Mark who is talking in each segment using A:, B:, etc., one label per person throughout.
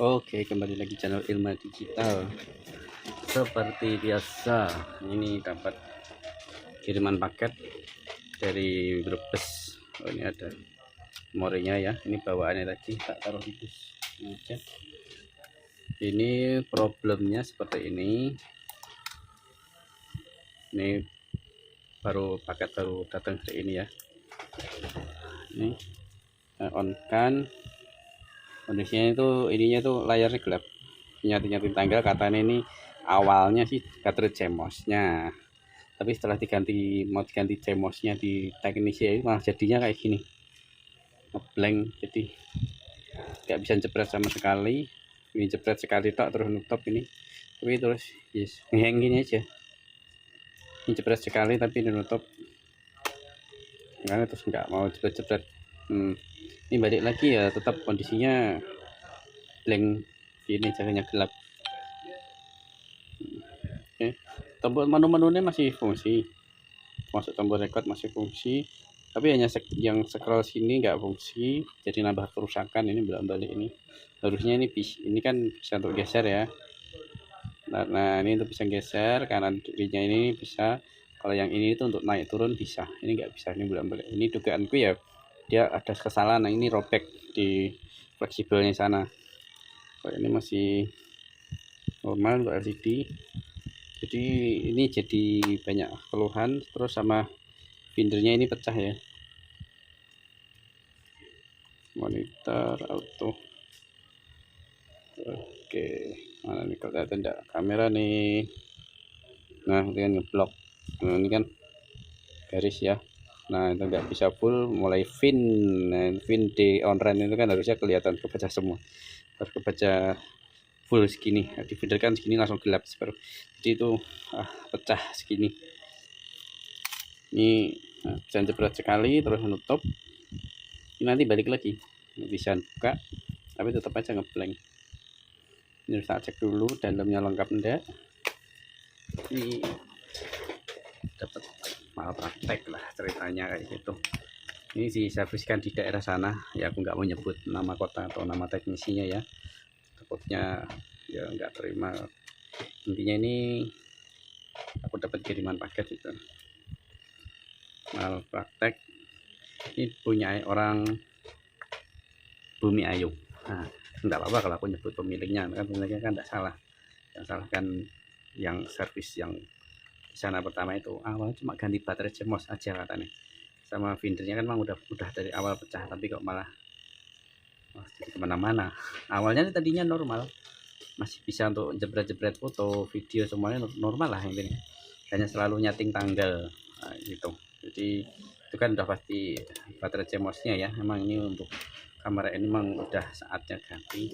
A: Oke, kembali lagi channel Ilma Digital. Seperti biasa, ini dapat kiriman paket dari Brebes. Oh, ini ada morinya ya. Ini bawaannya tadi tak taruh di bus aja. Ini problemnya seperti ini. Ini paket baru datang hari ini ya. Ini on kan. Kondisinya itu ininya tuh layarnya gelap. Nyatin tanggal katanya ini awalnya sih cartridge CMOS-nya, tapi setelah mau diganti CMOS-nya di teknisi ini malah jadinya kayak gini, ngeblank, jadi nggak bisa jepret sama sekali. Ini jepret sekali tok terus nutup ini, tapi terus yes ngeheng gini aja. Ini jepret sekali tapi nutup, karena terus nggak mau jepret-jepret. Ini balik lagi ya, tetap kondisinya blank ini, caranya gelap. Oke, tombol menu-menunya masih fungsi, masuk tombol record masih fungsi, tapi hanya yang scroll sini nggak fungsi, jadi nambah kerusakan. Ini bolak-balik ini, harusnya ini kan bisa untuk geser ya. Nah ini untuk bisa geser kanan kirinya, ini bisa. Kalau yang ini itu untuk naik turun bisa, ini nggak bisa, ini bolak-balik. Ini dugaanku ya, dia ada kesalahan. Nah ini robek di fleksibelnya sana. Kalau ini masih normal untuk LCD, jadi ini jadi banyak keluhan. Terus sama bindernya ini pecah ya, monitor auto. Oke, mana nih, kalau kelihatan enggak kamera nih. Nah ini kan ngeblok, nah ini kan garis ya. Nah itu nggak bisa full, mulai fin. Nah fin di on-ramp itu kan harusnya kelihatan kebaca semua, harus kebaca full segini. Di feeder kan segini langsung gelap separuh, jadi itu pecah segini. Ini bisa jepret sekali terus menutup. Ini nanti balik lagi, bisa buka tapi tetap aja ngeblank. Ini saya cek dulu dalamnya lengkap enggak. Ini dapat malpraktek lah ceritanya kayak gitu. Ini diserviskan di daerah sana ya, aku nggak mau nyebut nama kota atau nama teknisinya ya, takutnya ya nggak terima. Intinya ini aku dapat kiriman paket itu malpraktek. Ini punya orang Bumi Ayu. Nah enggak apa-apa kalau aku nyebut pemiliknya, kan pemiliknya kan enggak salah. Yang salah kan yang servis yang di sana pertama itu, awalnya cuma ganti baterai CMOS aja katanya, sama vindernya kan memang udah dari awal pecah, tapi kok malah jadi kemana-mana. Awalnya tadinya normal, masih bisa untuk jebret-jebret foto video, semuanya normal lah intinya, hanya selalu nyating tanggal gitu. Jadi itu kan udah pasti baterai CMOS-nya ya. Memang ini untuk kamera ini memang udah saatnya ganti,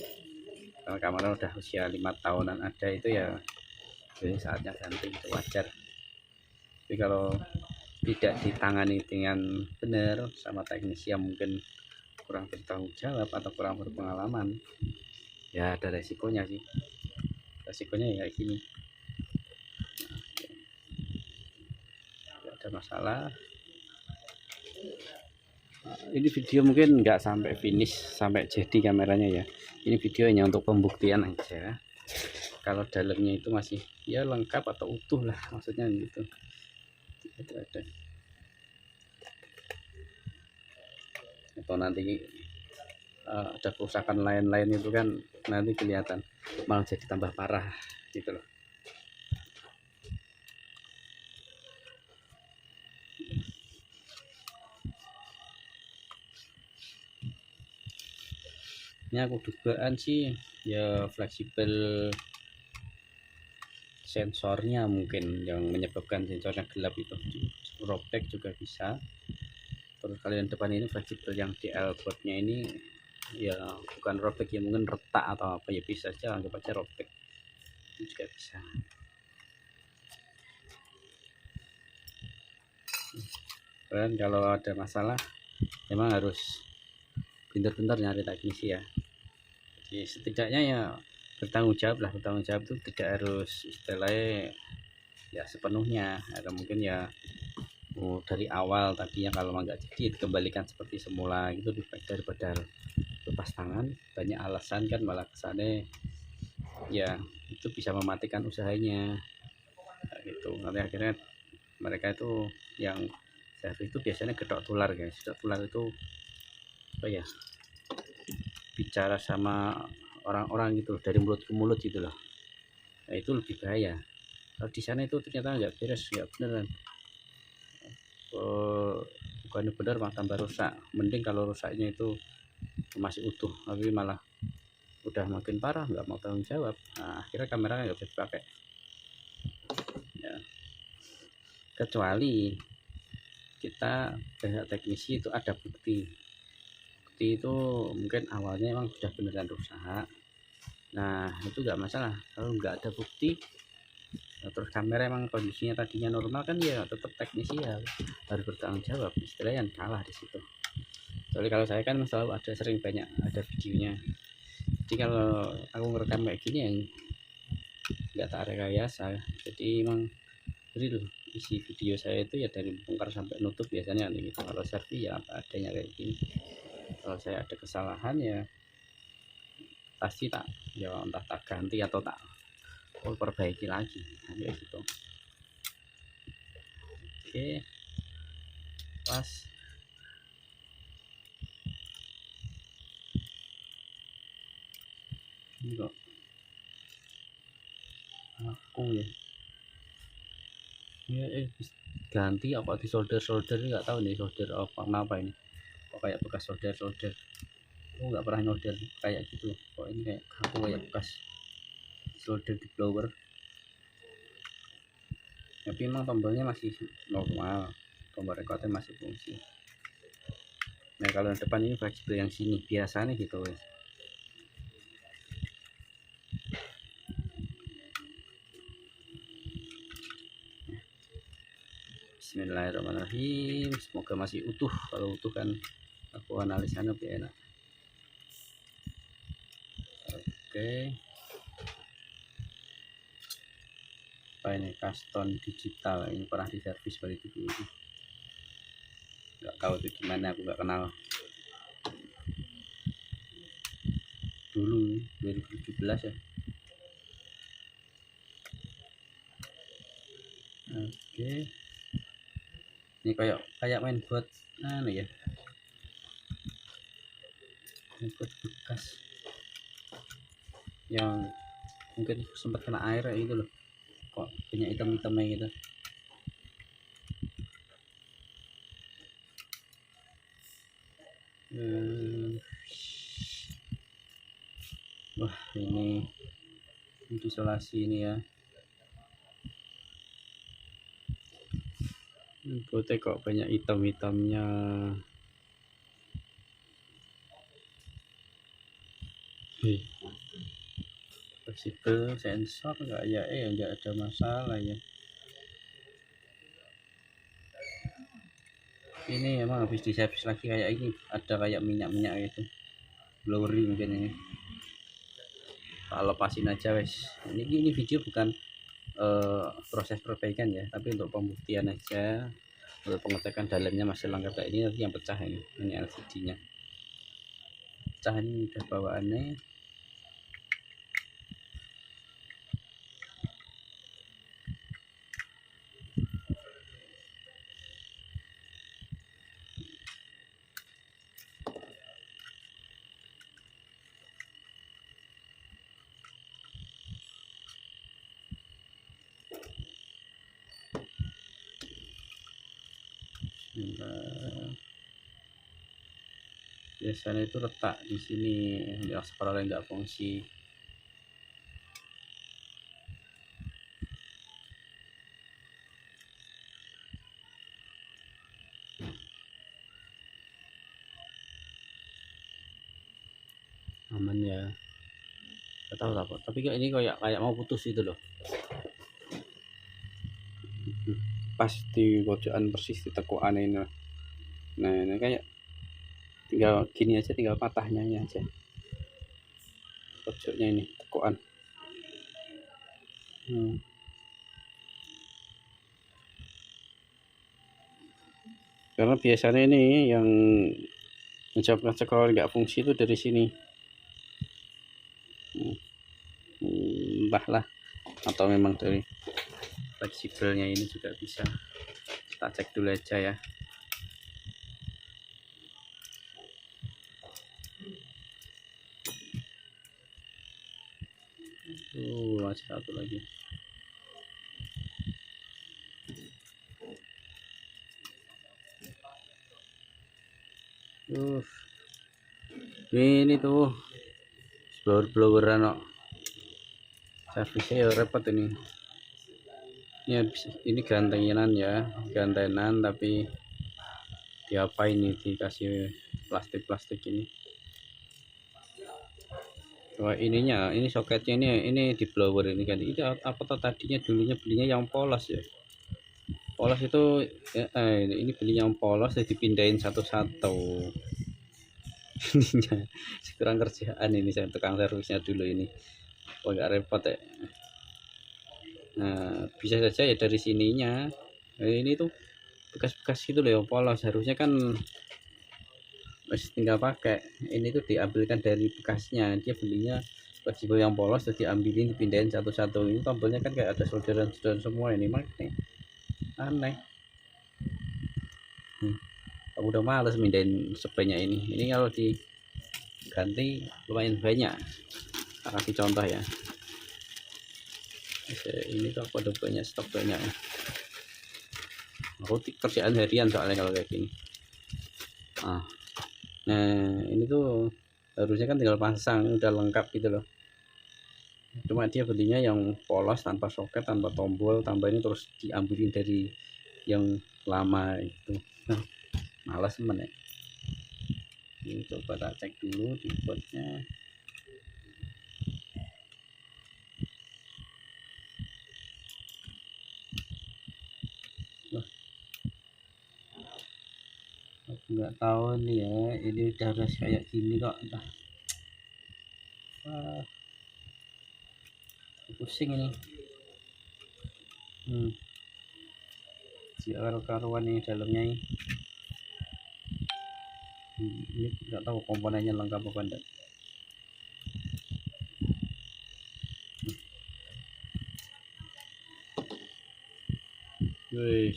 A: karena kamera udah usia 5 tahunan ada itu ya, jadi saatnya ganti, itu wajar. Tapi kalau tidak ditangani dengan benar sama teknisi yang mungkin kurang bertanggung jawab atau kurang berpengalaman, ya ada resikonya sih. Resikonya ya kayak gini, tidak ada masalah. Ini video mungkin nggak sampai finish, sampai jadi kameranya ya. Ini video hanya untuk pembuktian aja. Kalau dalamnya itu masih ya lengkap atau utuh lah, maksudnya gitu. Itu ada. Atau nanti ada kerusakan lain-lain itu kan nanti kelihatan, malah jadi tambah parah gitu loh. Ini aku dugaan sih ya fleksibel sensornya mungkin yang menyebabkan sensornya gelap itu, robek juga bisa. Terus kalian depan ini fleksibel yang DL boardnya ini ya bukan robek ya, mungkin retak atau apa ya, bisa aja anggap aja robek, itu juga bisa. Dan kalau ada masalah memang harus pintar-pintar nyari teknisi ya. Jadi setidaknya ya bertanggung jawab lah. Bertanggung jawab itu tidak harus istilahnya ya sepenuhnya, ada mungkin ya dari awal tadinya kalau nggak jadi dikembalikan seperti semula, itu lebih baik daripada lepas tangan, banyak alasan kan, malah kesane ya itu bisa mematikan usahanya gitu. Nanti akhirnya mereka itu yang servis itu biasanya gedok tular guys. Gedok tular itu apa ya, bicara sama orang-orang gitu dari mulut ke mulut gitu loh. Nah itu lebih bahaya. Kalau di sana itu ternyata nggak beres, nggak beneran. Bukannya benar malah tambah rusak. Mending kalau rusaknya itu masih utuh, tapi malah udah makin parah, nggak mau tanggung jawab. Nah akhirnya kameranya nggak bisa dipakai ya, kecuali kita pihak teknisi itu ada bukti itu mungkin awalnya emang sudah beneran rusak. Nah itu nggak masalah. Kalau nggak ada bukti, nah, terus kamera emang kondisinya tadinya normal, kan ya tetap teknisi ya harus bertanggung jawab, istilahnya yang kalah di situ. Soalnya kalau saya kan selalu ada, sering banyak ada videonya. Jadi kalau aku ngerekam kayak gini yang nggak tak rekayasa, jadi emang real isi video saya itu ya dari bongkar sampai nutup biasanya gitu. Kalau selfie ya apa adanya kayak gini. Kalau saya ada kesalahan ya pasti tak, ya entah tak ganti atau tak perbaiki lagi, nah, kayak gitu. Oke, pas. Ini kok aku ya ganti apa di solder nggak tahu nih solder apa ini, kok kayak bekas solder aku nggak pernah solder kayak gitu kok. Ini kayak aku kayak bekas solder di blower, tapi emang tombolnya masih normal, tombol recordnya masih fungsi. Nah kalau yang depan ini fleksibel, yang sini biasanya gitu guys. Bismillahirrahmanirrahim, semoga masih utuh. Kalau utuh kan aku analisanya lebih enak. Oke, apa ini, Kaston digital, ini pernah diservis balik dulu, nggak tahu itu gimana, aku nggak kenal dulu 2017 ya. Oke, ini kayak main buat anu ya, main buat bekas yang mungkin sempat kena air itu loh, kok banyak hitam-hitamnya gitu. Wah ini isolasi ini ya, putih kok banyak hitam-hitamnya. Fleksibel sensor enggak ya, enggak ada masalah ya. Ini emang habis diservis lagi kayak ini, ada kayak minyak-minyak gitu, blurry mungkin ini. Tak lepasin aja wes. Ini video bukan proses perbaikan ya, tapi untuk pembuktian aja, untuk pengecekan dalamnya masih lengkap kayak ini. Nanti yang pecah ini LCD nya pecah, ini udah bawaannya. Biasanya itu letak di sini yang separuh nggak fungsi. Aman ya, nggak tahu apa, tapi kayak ini kayak mau putus itu loh, pas di pojokan persis di tekuan ini. Nah ini kayak tinggal gini aja, tinggal patahnya aja pojoknya ini tekuan. Karena biasanya ini yang Menyebabkan scroll nggak fungsi itu dari sini. Entahlah, atau memang dari fleksibelnya ini juga bisa. Kita cek dulu aja ya. Masih satu lagi. Ini tuh blower-bloweran kok. Servisnya ya repot ini. Ini gantengan ya, gantenan tapi diapa ini dikasih plastik ini. Wah, ininya, ini soketnya ini di blower ini kan. Ini apa tuh tadinya dulunya belinya yang polos ya. Polos itu ini beli yang polos jadi dipindahin satu-satu. Ininya kurang kerjaan ini, saya tukang servisnya dulu ini. Agak repot ya. Nah, bisa saja ya dari sininya. Ini tuh bekas-bekas gitu loh yang polos, harusnya kan masih tinggal pakai. Ini tuh diambilkan dari bekasnya, dia belinya fleksibel yang polos terus diambilin dipindahin satu-satu. Ini tombolnya kan kayak ada solderan-solderan semua ini, makanya aneh. Aku udah males mindahin sebanyak ini kalau diganti lumayan banyak. Tak kasih contoh ya, ini tuh aku ada banyak stok banyak. Aku kerjaan harian soalnya kalau kayak gini. Nah ini tuh harusnya kan tinggal pasang, udah lengkap gitu loh. Cuma dia belinya yang polos tanpa soket, tanpa tombol, tambah ini terus diambilin dari yang lama itu. Nah, malas temen ya. Ini coba tak cek dulu di boardnya. Aku nggak tahu nih ya, ini udah harus kayak gini kok. Entah. Pusing ini. Karuan ini dalamnya ini. Ini nggak tahu komponennya lengkap apa enggak. Wih,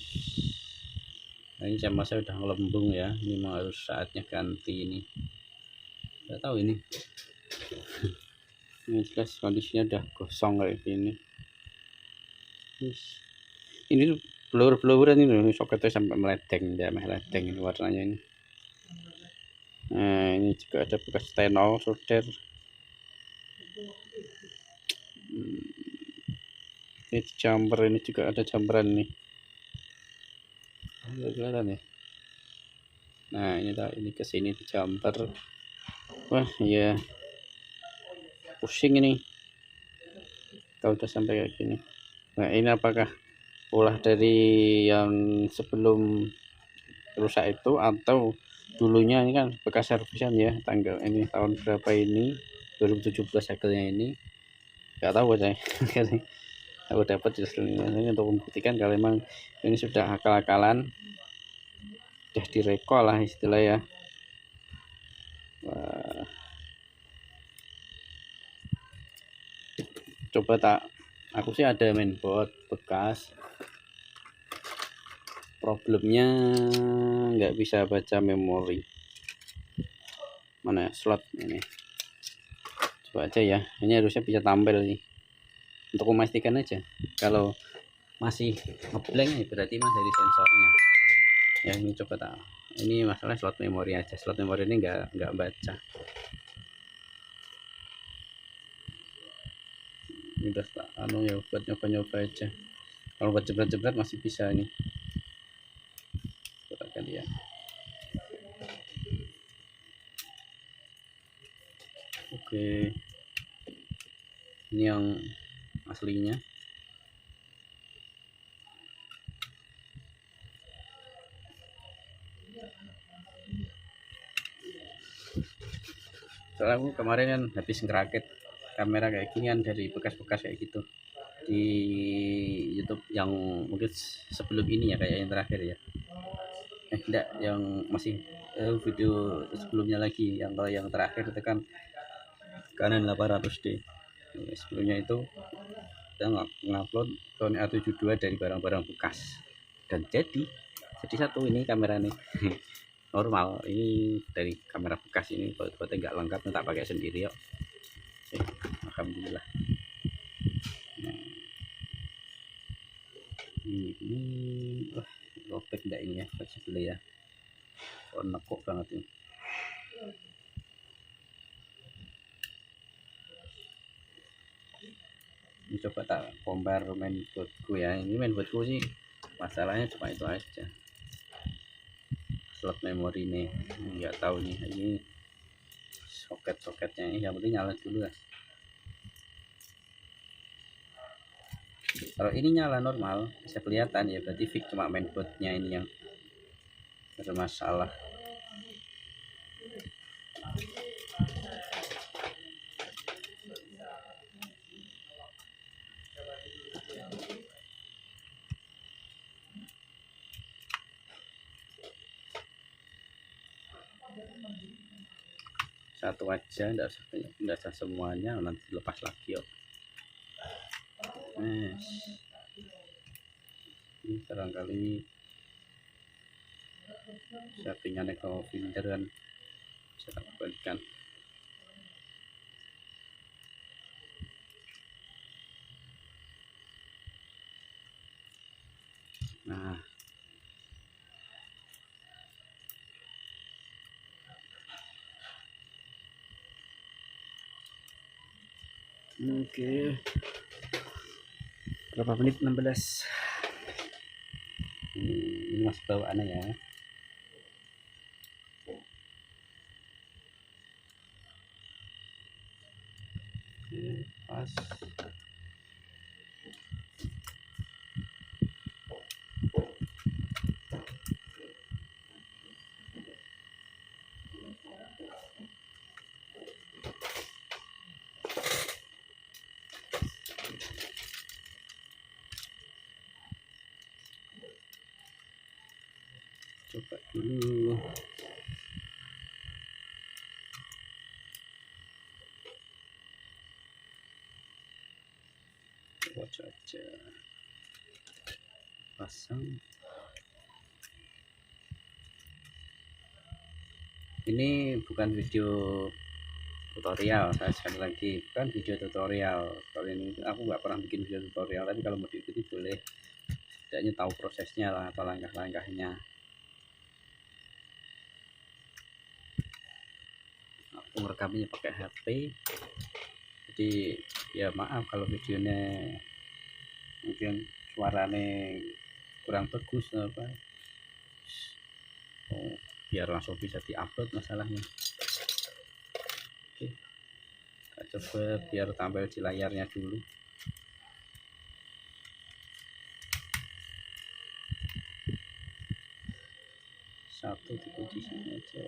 A: nah ini sama saya udah ngelembung ya, ini mau harus saatnya ganti ini. Nggak tahu ini. Ini jelas kondisinya udah gosong kayak gini. Ini tuh blower-bloweran ini soketnya sampai meledeng ya, meledeng ini warnanya ini. Nah ini juga ada bekas tenol solder. Ini jumper, ini juga ada jumperan nih. Nggak kelihatan ya. Nah ini kesini di jumper. Wah ya, pusing ini kalau udah sampai kayak gini. Nah ini apakah ulah dari yang sebelum rusak itu atau dulunya ini kan bekas servisan ya, tanggal ini tahun berapa ini 2017 cycle-nya ini nggak tahu saya. Aku dapat ini untuk membuktikan kalau memang ini sudah akal-akalan, sudah direkol lah istilah ya. Wah. Coba aku sih ada mainboard bekas, problemnya nggak bisa baca memori. Mana ya, slot ini, coba aja ya, ini harusnya bisa tampil nih untuk memastikan aja. Kalau masih ngeblank ya berarti mas dari sensornya ya. Ini coba ini masalah slot memori aja, slot memori ini nggak baca. Ini udah ya buat nyoba-nyoba aja. Kalau buat jebret-jebret masih bisa ini. Coba ya. Oke, ini yang aslinya. Soalnya aku kemarin kan habis ngerakit kamera kayak gini kan dari bekas-bekas kayak gitu di YouTube yang mungkin sebelum ini ya, kayak yang terakhir ya. Enggak, yang masih video sebelumnya lagi, yang kalau yang terakhir itu kan Canon 800D. Sebelumnya itu kita ngupload Sony A72 dari barang-barang bekas, dan jadi satu ini kamera nih normal, ini dari kamera bekas, ini foto nggak lengkap, tak pakai sendiri yuk. Alhamdulillah. Nah, ini robek enggak ini ya, sebelah ya, nekuk banget ini. Ini coba tak compare mainboardku ya. Ini mainboardku sih masalahnya cuma itu aja, slot memori nih nggak tahu nih, ini soket-soketnya ini yang penting nyala dulu ya. Kalau ini nyala normal bisa kelihatan ya, berarti fix, cuma mainboardnya ini yang bermasalah. Satu aja, enggak usah semuanya, nanti lepas lagi yuk. Ini barangkali settingannya kalau filter kan bisa kembalikan. Nah, oke, berapa menit? 16. Ini masih bawaannya ya. Oke, pas. Coba dulu. Coba aja pasang. Ini bukan video tutorial, saya sekali lagi bukan video tutorial. Kalau ini aku nggak pernah bikin video tutorial, tapi kalau mau diikuti boleh, setidaknya tahu prosesnya lah atau langkah-langkahnya. Aku merekamnya pakai HP, jadi ya maaf kalau videonya mungkin suaranya kurang bagus apa. Biar langsung bisa diupload masalahnya. Oke, kita coba biar tampil di layarnya dulu. Satu dikunci sini aja.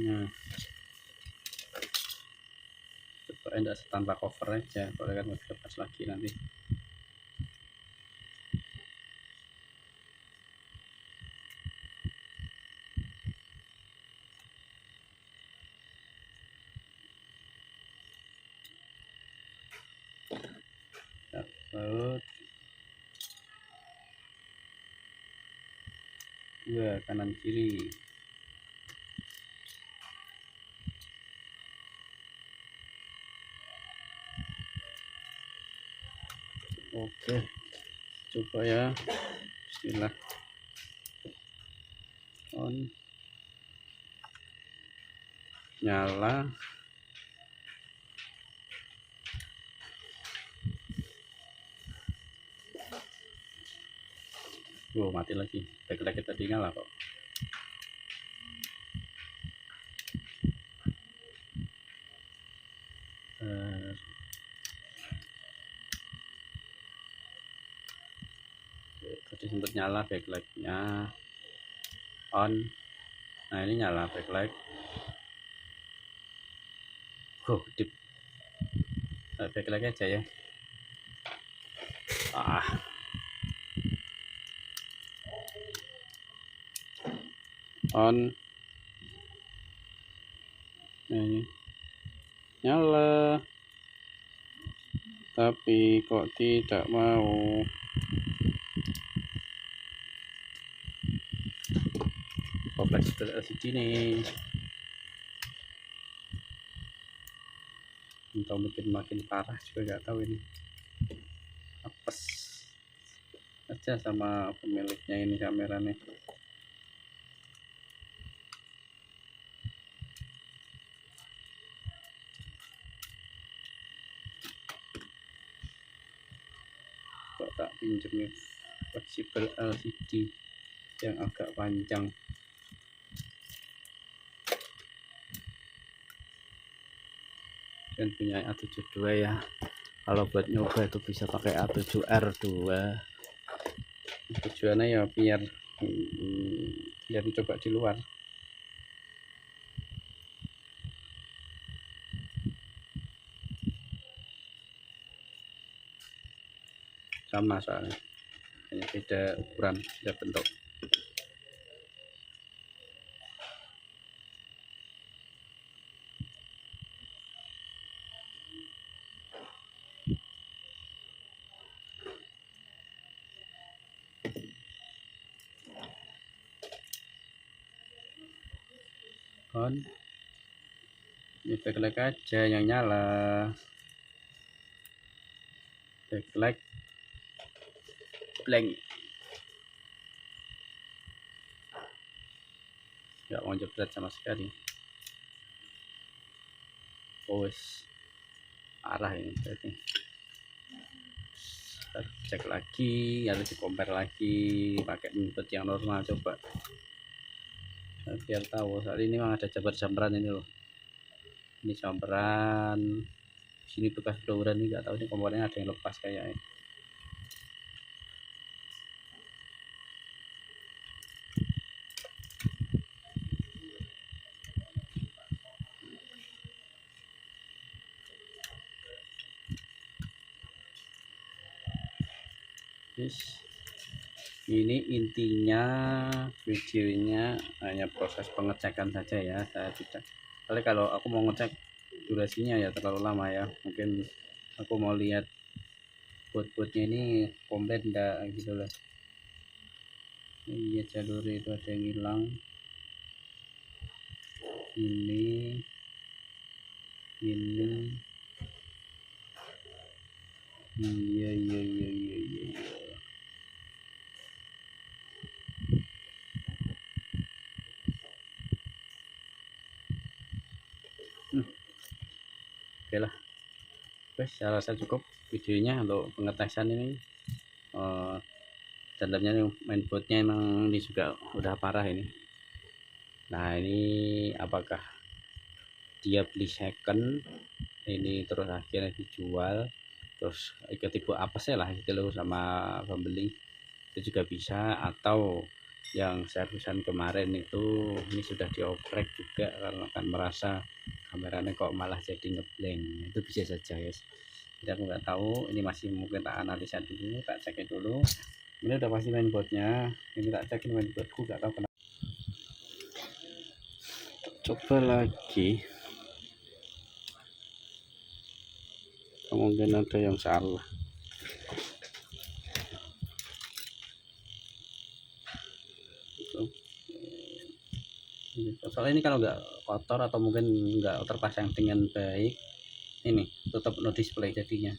A: Nah, coba enggak tanpa cover aja, boleh kan lepas lagi nanti. Dapat dua kanan kiri. Oke, coba ya. Bismillah. On, nyala. Mati lagi. Backlight tadi nyala kok. Tadi sempat nyala backlightnya, on. Nah ini nyala backlight. Kedip. back lagi aja ya. On. Ini nyala, tapi kok tidak mau. Fleksibel LCD nih, atau mungkin makin parah juga nggak tahu ini. Apes aja sama pemiliknya ini kameranya. Kok tak pinjemnya fleksibel LCD yang agak panjang. Dan punya A72 ya. Kalau buat nyoba itu bisa pakai A7R2. Tujuannya ya biar dicoba di luar. Sama soalnya, hanya beda ukuran, beda bentuk. On. Ini backlight aja yang nyala. Backlight blank. Nggak mau jebret sama sekali. Parah ini berarti. Cek lagi, harus di compare lagi pakai input yang normal coba. Biar tahu. Saat ini memang ada jamperan ini loh. Ini jamperan. Sini bekas bloweran ini nggak tahu ini komponennya ada yang lepas kayaknya. Ini intinya videonya hanya proses pengecekan saja ya. Saya tidak, kalau aku mau ngecek durasinya ya terlalu lama ya. Mungkin aku mau lihat boot-bootnya ini komplit enggak gitu loh. Iya, jalur itu ada yang hilang. Ini iya. Oke lah, saya rasa cukup videonya untuk pengetesan ini. Dalamnya mainboardnya emang ini juga udah parah ini. Nah, ini apakah dia beli second ini terus akhirnya dijual, terus tipe apa sih lah gitu loh sama pembeli, itu juga bisa. Atau yang servisan kemarin itu ini sudah dioprek juga karena kan merasa kameranya kok malah jadi ngeblank. Itu bisa saja guys, jadi aku nggak tahu, ini masih mungkin tak analisa dulu, tak cek dulu. Ini udah pasti mainboardnya, ini tak cek mainboardku, nggak tahu kenapa. Coba lagi, mungkin ada yang salah. Soalnya ini kalau nggak kotor atau mungkin nggak terpasang dengan baik, ini tutup no display jadinya.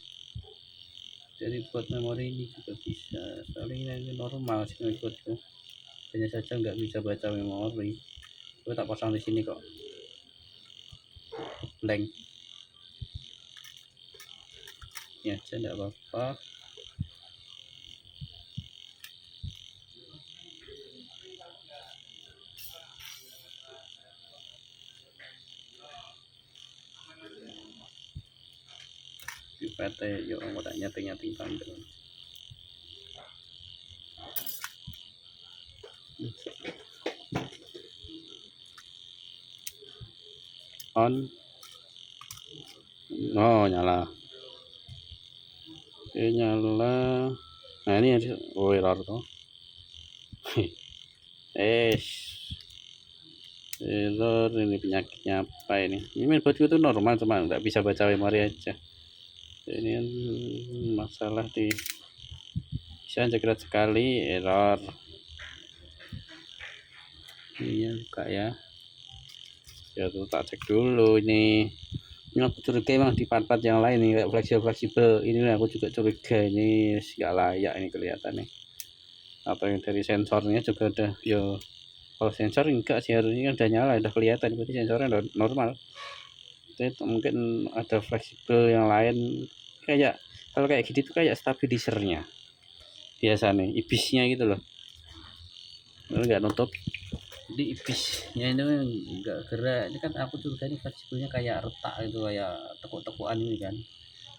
A: Jadi buat memori ini juga bisa, soalnya ini normal sih mainboardku, hanya saja nggak bisa baca memori. Gue tak pasang di sini kok blank ya aja, nggak apa-apa. PT yuk mau tanya nyating tanggal on. Oh, nyala. Oke, nyala. Nah ini error tuh. Error, ini penyakitnya apa ini? Ini mainboardku itu normal, cuma nggak bisa baca memori aja. Ini masalah di bisa cekrek sekali, error. Iya buka ya. Ya tuh tak cek dulu ini. Ini aku curiga emang di part-part yang lain nih kayak fleksibel. Ini aku juga curiga ini nggak layak ini kelihatannya. Atau yang dari sensornya juga udah yo. Kalau sensor enggak sih, harusnya kan udah nyala, udah kelihatan, berarti sensornya udah normal. Itu mungkin ada fleksibel yang lain, kayak kalau kayak gitu tuh kayak stabilisernya biasa nih, ibisnya gitu loh, nggak nutup. Jadi ibisnya itu nggak gerak. Ini kan aku curiga ini fleksibelnya kayak retak itu, kayak tekuk-tekukan ini kan.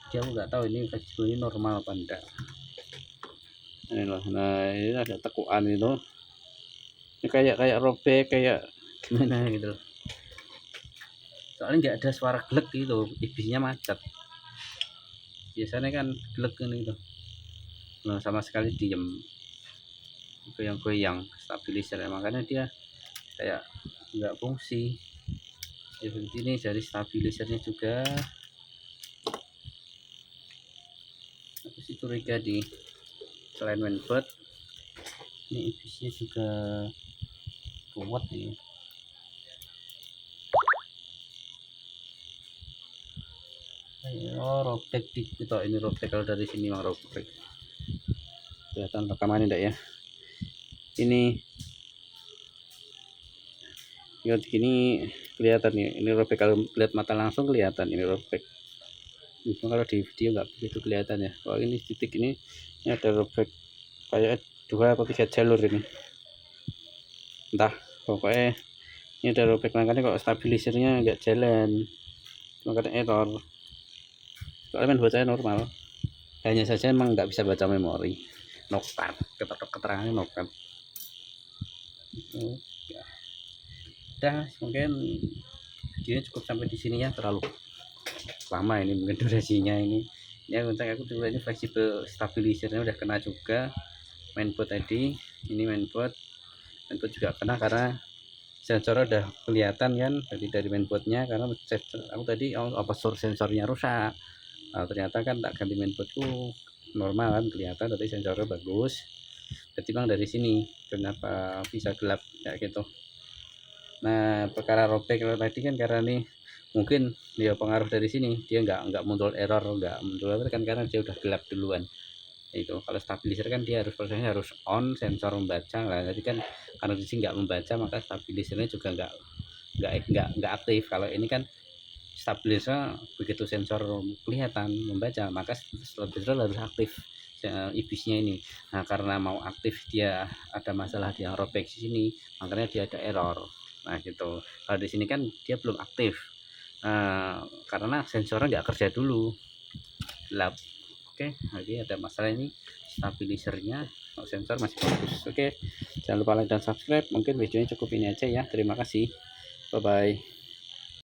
A: Jadi aku nggak tahu ini fleksibelnya normal apa enggak. Ini loh, nah ini ada tekukan itu, ini kayak robek, kayak gimana gitu loh. Soalnya nggak ada suara glek gitu, ibisnya macet. Biasanya kan glek ini gitu. Nah, sama sekali diem, goyang-goyang stabilizer, makanya dia kayak nggak fungsi. Ya, seperti ini dari stabilizernya juga. Aku sih curiga di selain mainboard, ini ibisnya juga kuat nih. Oh robek dikit, ini robek, kalau dari sini mah robek. Kelihatan rekaman enggak ya? Ini lihat gini kelihatan nih, ini robek, kalau lihat mata langsung kelihatan ini robek. Itu kalau di video nggak begitu kelihatan ya. Kalau ini titik ini ada robek kayak 2 atau 3 jalur ini. Entah, pokoknya ini ada robek, makanya kok stabilisernya nggak jalan, makanya error. Soalnya main bacanya normal, hanya saja emang nggak bisa baca memori, noktat, keterangannya noktat. Udah, mungkin videonya cukup sampai di sini ya, terlalu lama ini mungkin durasinya ini. Ya untuk aku coba ini fleksibel stabilisernya udah kena juga. Mainboard tadi, ini mainboard juga kena karena sensornya udah kelihatan kan dari mainboardnya, karena aku tadi apa sensornya rusak. Nah, ternyata kan tak ganti mainboardku normal kan kelihatan, tapi sensornya bagus. Berarti bang dari sini kenapa bisa gelap kayak gitu. Nah perkara robek tadi kan karena nih mungkin dia pengaruh dari sini, dia nggak muncul error, nggak muncul apa kan, karena dia udah gelap duluan. Itu kalau stabilizer kan dia prosesnya harus on, sensor membaca lah. Jadi kan karena di sini nggak membaca, maka stabilizernya juga nggak aktif. Kalau ini kan stabilizer begitu sensor kelihatan membaca, maka stabilizer harus aktif ibisnya ini. Nah karena mau aktif dia ada masalah, dia robek di sini, makanya dia ada error. Nah gitu. Kalau di sini kan dia belum aktif, karena sensornya nggak kerja dulu, gelap. Oke, jadi ada masalah ini stabilizernya. Sensor masih bagus. Oke, jangan lupa like dan subscribe. Mungkin videonya cukup ini aja ya. Terima kasih, bye bye.